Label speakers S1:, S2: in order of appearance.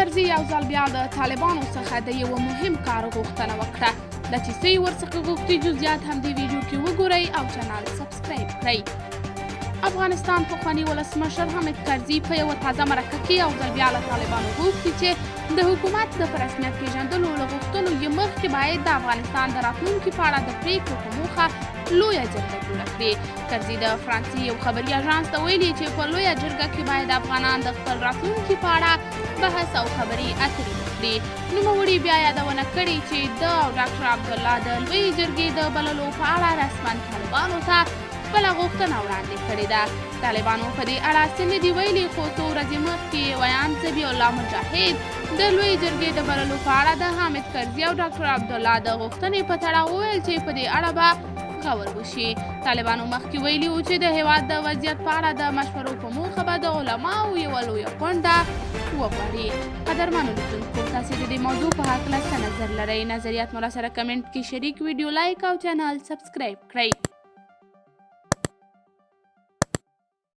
S1: کرزي یو ځل بیا د طالبانو څخه د یوه مهم کار غوښتنه وکړه. دا چې څه یې ورڅخه غوښتي جزئیات هم دې ویډیو کې وګورئ او چینل سبسکرایب کړئ. افغانستان پخواني ولسمشر حامد کرزي په یوه تازه مرکه کې یو ځل بیا له طالبانو غوښتي چې د حکومت د په رسمیت پېژندلو له غوښتنو یې مخکې باید د افغانستان د راتلونکي په اړه د پرېکړو په موخه لویه جرګه جوړه کړي. کرزي د فرانسې یو خبري اژانس ته ویلي چې په لویه جرګه کې باید افغانان د خپل راتلونکي په اړه بحث او خبرې اترې وکړي. نوموړي بیا یادونه کړې چې د ډاکټر عبدالله د لویې جرګې د بللو په اړه رسما طالبانو ته خپله غوښتنه وړاندې کړې ده. طالبانو په دې اړه څه نه دي ویلي، خو څو ورځې مخکې ویان ذبیح الله مجاهد د لویې جرګې د بللو په اړه د حامد کرزي او ډاکټر عبدالله د غوښتنې په تړاو وویل چې په دې اړه به غور وشي. طالبانو مخکې ویلي وو چې د هېواد د وضعیت په اړه د مشورو په موخه به د علماو یوه لویه غونډه وغواړي. قدرمنو لیدونکو، تاسې د دې موضوع په هکله څه نظر لرئ؟ نظریات مو راسره کمنټ کې شریک، ویډیو لایک او چینل سبسکرایب کړئ.